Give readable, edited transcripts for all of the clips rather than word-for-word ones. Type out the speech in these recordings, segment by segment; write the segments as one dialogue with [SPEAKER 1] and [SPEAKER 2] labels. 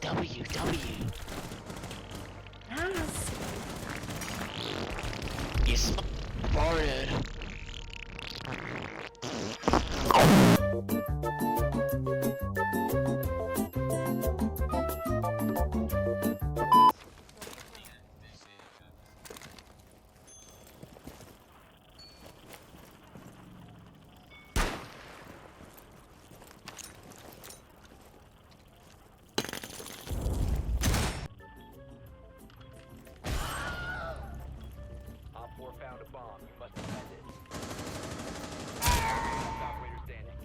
[SPEAKER 1] W.
[SPEAKER 2] Yes.
[SPEAKER 1] You smarted.
[SPEAKER 3] Found a bomb. You must defend it. Last operator standing.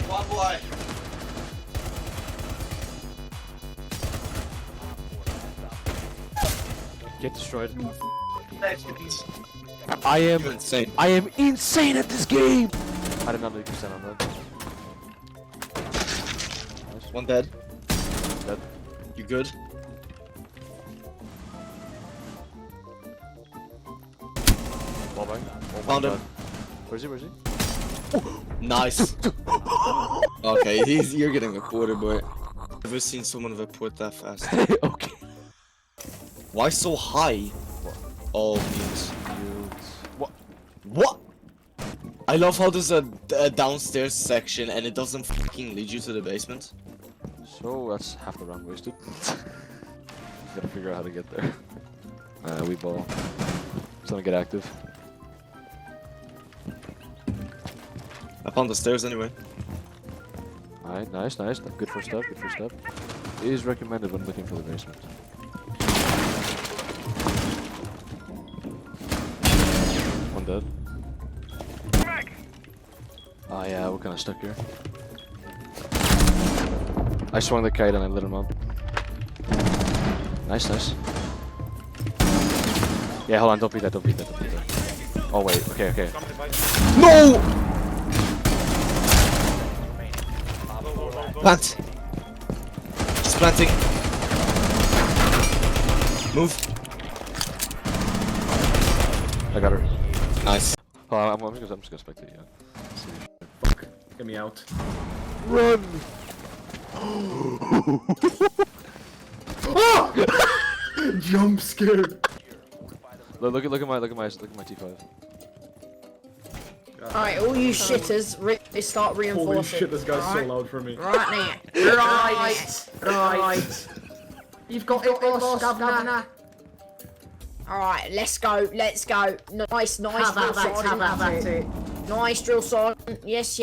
[SPEAKER 4] One boy.
[SPEAKER 5] Get destroyed.
[SPEAKER 4] I am insane.
[SPEAKER 5] I am insane at this game! I did not know you could stand on that. Nice.
[SPEAKER 4] One dead.
[SPEAKER 5] Dead.
[SPEAKER 4] You good?
[SPEAKER 5] Wall bang.
[SPEAKER 4] Found him.
[SPEAKER 5] Where's he?
[SPEAKER 4] Nice. Okay, you're getting a quarter, boy. Never seen someone report that fast.
[SPEAKER 5] Okay.
[SPEAKER 4] Why so high?
[SPEAKER 5] What?
[SPEAKER 4] Oh, mutes.
[SPEAKER 5] What?
[SPEAKER 4] What? I love how there's a downstairs section and it doesn't fucking lead you to the basement.
[SPEAKER 5] So that's half the run wasted. Gotta figure out how to get there. We ball. Just wanna get active.
[SPEAKER 4] I found the stairs anyway.
[SPEAKER 5] Alright, nice. Good first step, It is recommended when looking for the basement. One dead. Oh yeah, we're kinda stuck here. I swung the kite and I lit him up. Nice. Yeah, hold on, don't beat that. Oh wait, okay.
[SPEAKER 4] No! Plant. Just planting. Move.
[SPEAKER 5] I got her.
[SPEAKER 4] Nice.
[SPEAKER 5] Oh, I'm just gonna spectate you.
[SPEAKER 6] Fuck. Get me out.
[SPEAKER 5] Run!
[SPEAKER 6] Jump scared.
[SPEAKER 5] Look at my T5.
[SPEAKER 2] Alright, all you shitters, start reinforcing.
[SPEAKER 6] Holy shit, this guy's so
[SPEAKER 2] Alright?
[SPEAKER 6] loud for me.
[SPEAKER 2] Right now. Right. You've got it, boss, governor. Alright, let's go. Nice drill sergeant. Nice drill sergeant. Yes.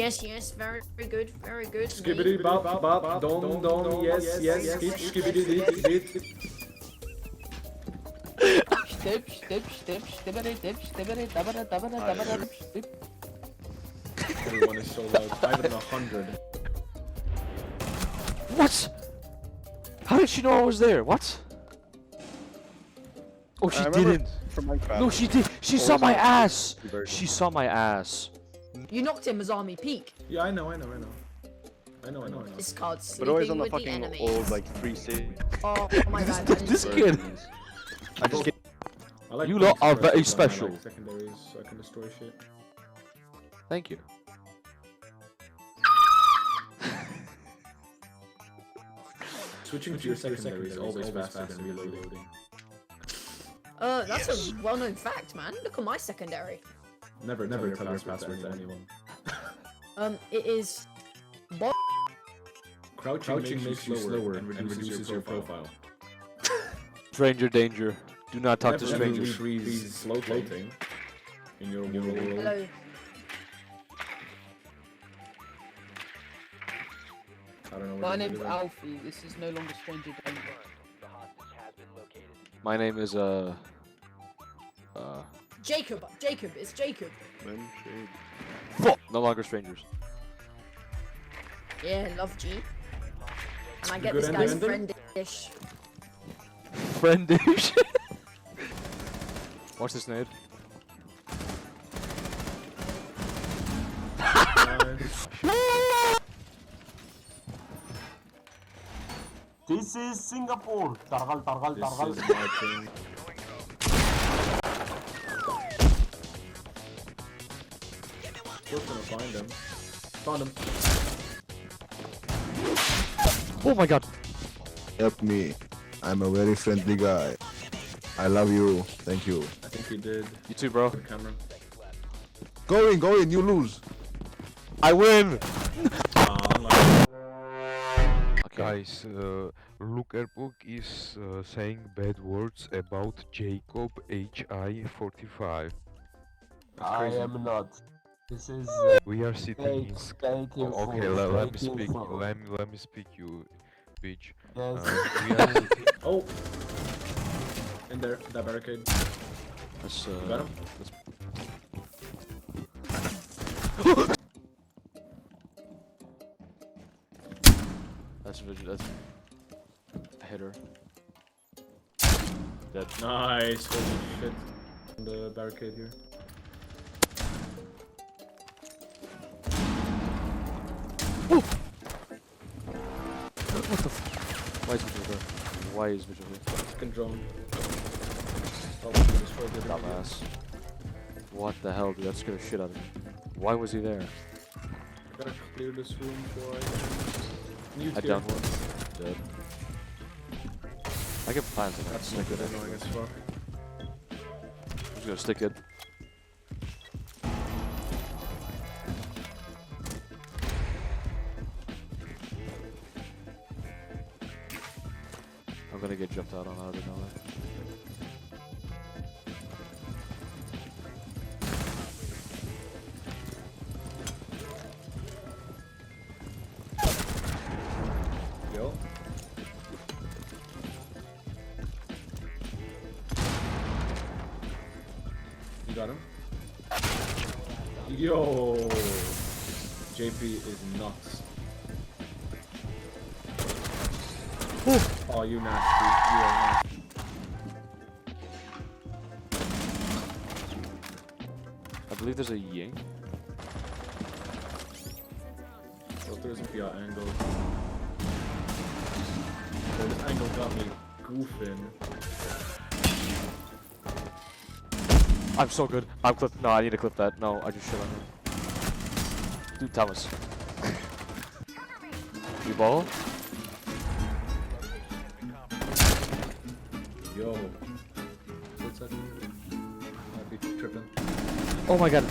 [SPEAKER 2] Very good.
[SPEAKER 6] Skibbity bop bop dom yes. Skibbity dip. Everyone is so loud. 500.
[SPEAKER 5] What? How did she know I was there? What? Oh, she didn't. No, she did. She saw my ass. She saw my ass.
[SPEAKER 2] You knocked him as army peak.
[SPEAKER 6] Yeah, I know.
[SPEAKER 2] This card's
[SPEAKER 7] But always
[SPEAKER 2] sleeping
[SPEAKER 7] on the
[SPEAKER 2] with the
[SPEAKER 7] fucking
[SPEAKER 2] enemy.
[SPEAKER 7] old like 360.
[SPEAKER 2] Oh my god.
[SPEAKER 5] This kid.
[SPEAKER 7] I just get
[SPEAKER 6] I like
[SPEAKER 5] You lot are
[SPEAKER 6] peaks
[SPEAKER 5] very
[SPEAKER 6] first,
[SPEAKER 5] special.
[SPEAKER 6] I like secondaries so I can destroy shit.
[SPEAKER 5] Thank you.
[SPEAKER 6] Switching to your secondary is always faster than reloading.
[SPEAKER 2] That's a well-known fact, man. Look at my secondary.
[SPEAKER 6] Never tell your password to anyone.
[SPEAKER 2] It is...
[SPEAKER 6] Crouching makes you slower and reduces your profile.
[SPEAKER 5] Stranger danger. Do not talk to strangers.
[SPEAKER 6] Freeze floating in your world.
[SPEAKER 2] Hello.
[SPEAKER 6] I don't know what
[SPEAKER 8] My
[SPEAKER 6] you're
[SPEAKER 8] name's
[SPEAKER 6] doing.
[SPEAKER 8] Alfie. This is no longer stranger danger.
[SPEAKER 3] The hostage has been located.
[SPEAKER 5] My name is
[SPEAKER 2] Jacob. It's Jacob.
[SPEAKER 5] Fuck! No longer strangers.
[SPEAKER 2] Yeah, love G. And I get
[SPEAKER 6] Good
[SPEAKER 2] this guy's
[SPEAKER 6] ending?
[SPEAKER 2] friendish.
[SPEAKER 5] friend, dude. Watch this nade.
[SPEAKER 9] This is Singapore. Targal, targal,
[SPEAKER 6] This
[SPEAKER 9] targal.
[SPEAKER 6] is my thing. Still gonna find him. Found him.
[SPEAKER 5] Oh my god.
[SPEAKER 10] Help me. I'm a very friendly guy. I love you. Thank you.
[SPEAKER 6] I think he did.
[SPEAKER 5] You too, bro.
[SPEAKER 6] The camera.
[SPEAKER 10] Go in, you lose.
[SPEAKER 5] I win.
[SPEAKER 6] Like,
[SPEAKER 5] Okay.
[SPEAKER 11] Guys, Lookerbook is saying bad words about Jacob HI45.
[SPEAKER 6] that's
[SPEAKER 9] I
[SPEAKER 6] crazy.
[SPEAKER 9] am not. This is
[SPEAKER 11] We are sitting in.
[SPEAKER 9] fake info.
[SPEAKER 11] Okay, let me
[SPEAKER 9] fake
[SPEAKER 11] speak.
[SPEAKER 9] info.
[SPEAKER 11] Let me speak, you bitch.
[SPEAKER 9] Yes.
[SPEAKER 11] We are sitting.
[SPEAKER 6] Oh! In there, that barricade.
[SPEAKER 5] Let's
[SPEAKER 6] Got him?
[SPEAKER 5] let's That's that's a hitter. Dead.
[SPEAKER 6] Nice, holy shit. On the barricade here.
[SPEAKER 5] What the f- Why is Vigil there? Why is Vigil here?
[SPEAKER 6] Second drone. Oh, he destroyed the
[SPEAKER 5] Dumbass. What the hell, dude? That scared the shit out of me. Why was he there?
[SPEAKER 6] I gotta clear this room before I mute
[SPEAKER 5] I
[SPEAKER 6] here.
[SPEAKER 5] downed one. Dead. I can plant it.
[SPEAKER 6] That's
[SPEAKER 5] Stick it.
[SPEAKER 6] annoying as fuck.
[SPEAKER 5] I'm just gonna stick it. I'm gonna get jumped out on out of nowhere.
[SPEAKER 6] Yo. You got him? Yo! JP is nuts. Oh, you nasty. You are nasty.
[SPEAKER 5] I believe there's a Ying.
[SPEAKER 6] So there's a PR angle. So this angle got me goofing.
[SPEAKER 5] I'm so good. I'm clipped. No, I need to clip that. No, I just shit on him. Dude, Thomas. You ball?
[SPEAKER 6] Yo. What's that? I'd be tripping.
[SPEAKER 5] Oh my god.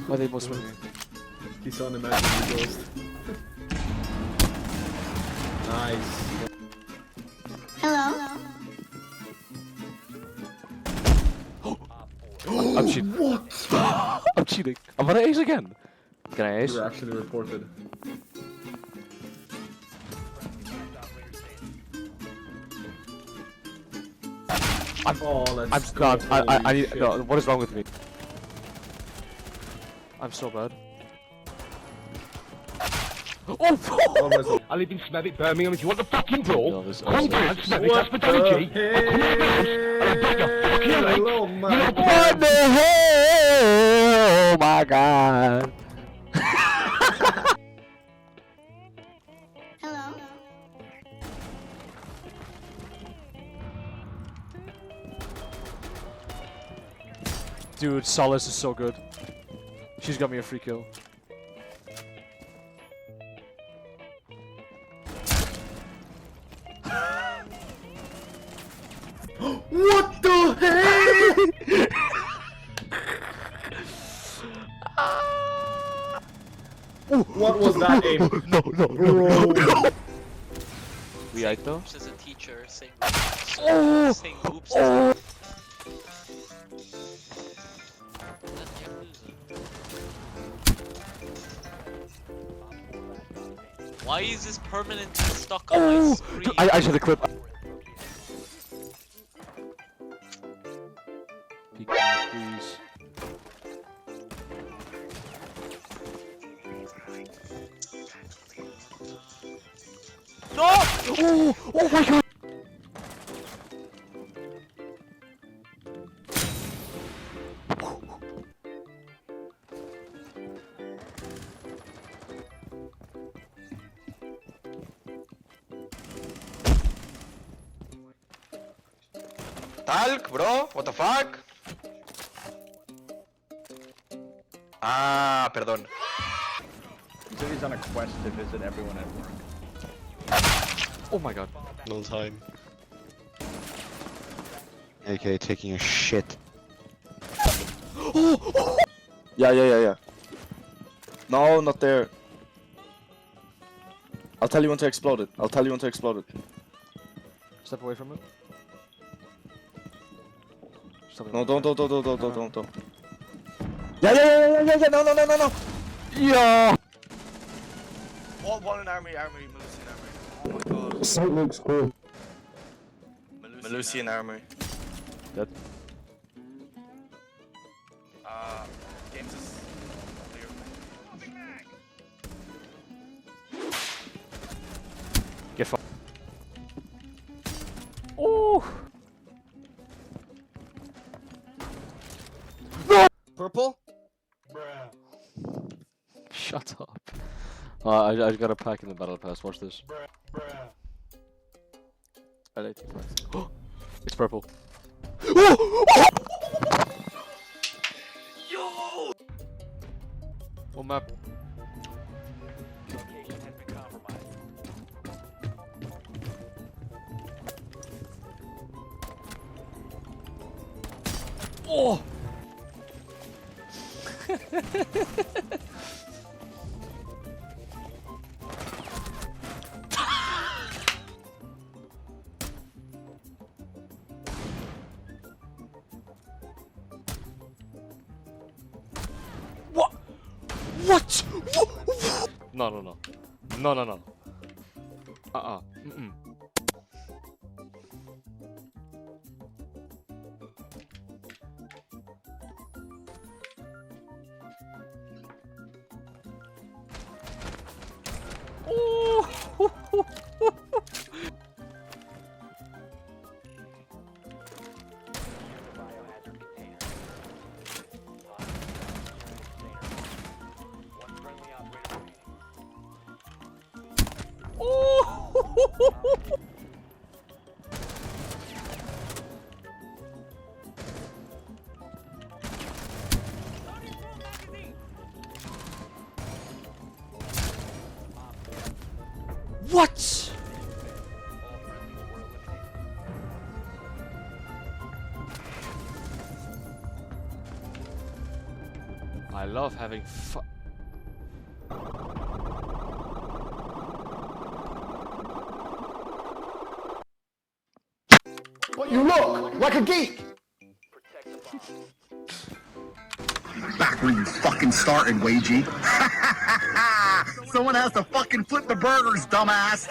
[SPEAKER 5] Why they both swing me?
[SPEAKER 6] He saw an imaginary ghost. Nice.
[SPEAKER 5] I'm cheating. What? I'm cheating. I'm gonna ace again. Can I ace?
[SPEAKER 6] You were actually reported. Oh, let's go.
[SPEAKER 5] I need.
[SPEAKER 6] Holy
[SPEAKER 5] No,
[SPEAKER 6] shit.
[SPEAKER 5] what is wrong with me? I'm so bad. Oh!
[SPEAKER 11] I live in Smethwick, Birmingham. If you want the fucking brawl,
[SPEAKER 5] No, this-
[SPEAKER 11] come down to Smethwick
[SPEAKER 6] What
[SPEAKER 11] Hospitality.
[SPEAKER 6] Hello, man.
[SPEAKER 5] What the hell? Oh my god. Dude, Solace is so good. She's got me a free kill.
[SPEAKER 6] What the hell? What was that aim?
[SPEAKER 5] No. We ate though?
[SPEAKER 1] As a teacher, saying
[SPEAKER 5] Oh!
[SPEAKER 1] saying oops. Oh. Why is this permanently stuck on my screen?
[SPEAKER 5] Dude, I should have clipped. Peek, please.
[SPEAKER 1] No!
[SPEAKER 5] Oh! Oh my god!
[SPEAKER 7] Talk, bro. What the fuck? Ah, perdón.
[SPEAKER 3] He said he's on a quest to visit everyone at work.
[SPEAKER 5] Oh my god.
[SPEAKER 4] No time.
[SPEAKER 7] AK taking a shit.
[SPEAKER 4] Yeah. No, not there. I'll tell you when to explode it.
[SPEAKER 5] Step away from it. Step
[SPEAKER 4] No,
[SPEAKER 5] away.
[SPEAKER 4] don't. Yeah, no.
[SPEAKER 5] Yeah.
[SPEAKER 4] One in armory, Malusian armory. Oh my god.
[SPEAKER 10] Site looks cool.
[SPEAKER 4] Malusian armory.
[SPEAKER 5] Dead.
[SPEAKER 4] Games is clear.
[SPEAKER 5] Get fucked. Oh.
[SPEAKER 4] Purple?
[SPEAKER 5] Shut up. I just got a pack in the battle pass. Watch this.
[SPEAKER 4] I like it.
[SPEAKER 5] It's purple.
[SPEAKER 4] Yo!
[SPEAKER 5] What map?
[SPEAKER 3] Location has been compromised.
[SPEAKER 5] Oh! What? What? No. Mm-mm.
[SPEAKER 3] Biohazard container. One friendly operator remaining.
[SPEAKER 5] What?
[SPEAKER 3] All friendlies were eliminated.
[SPEAKER 5] I love having fun.
[SPEAKER 9] But you look like a geek.
[SPEAKER 3] Protect the bomb.
[SPEAKER 10] Back where you fucking started, Wagey. Someone has to fucking flip the burgers, dumbass.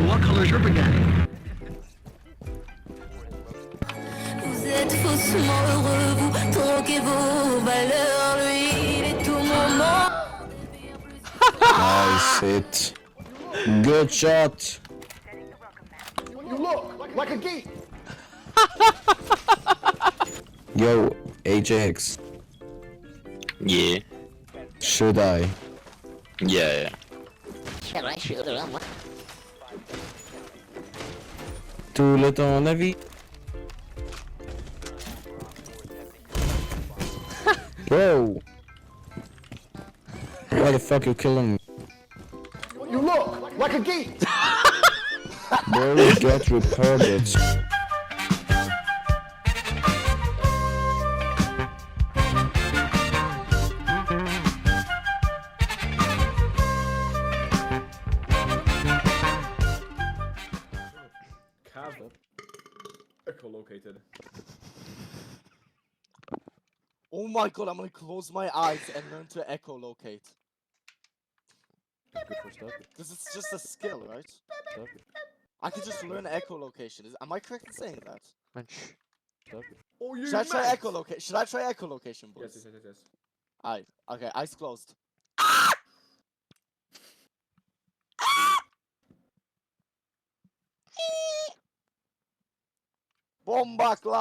[SPEAKER 10] What color is your spaghetti?
[SPEAKER 2] Vous êtes faussement heureux, vous troquez vos valeurs, lui, il est tout moment.
[SPEAKER 10] Nice hit. Good shot.
[SPEAKER 9] You look like a geek.
[SPEAKER 10] Yo, Ajax.
[SPEAKER 4] Yeah.
[SPEAKER 10] Should I?
[SPEAKER 4] Yeah.
[SPEAKER 10] Tout le temps la vie. Whoa. Why the fuck you killing me?
[SPEAKER 9] You look like a geek.
[SPEAKER 10] Bro, get reported.
[SPEAKER 6] Cav echolocated.
[SPEAKER 4] Oh my god, I'm gonna close my eyes and learn to echolocate.
[SPEAKER 5] Good for step.
[SPEAKER 4] Because it's just a skill, right?
[SPEAKER 5] Step.
[SPEAKER 4] I could just learn echolocation. Am I correct in saying that?
[SPEAKER 5] Man, shh. Step.
[SPEAKER 6] Oh, you
[SPEAKER 4] Should I try echolocation? Should I try echolocation, boys?
[SPEAKER 6] Yes.
[SPEAKER 4] Alright, okay, eyes closed. Bomba cloud.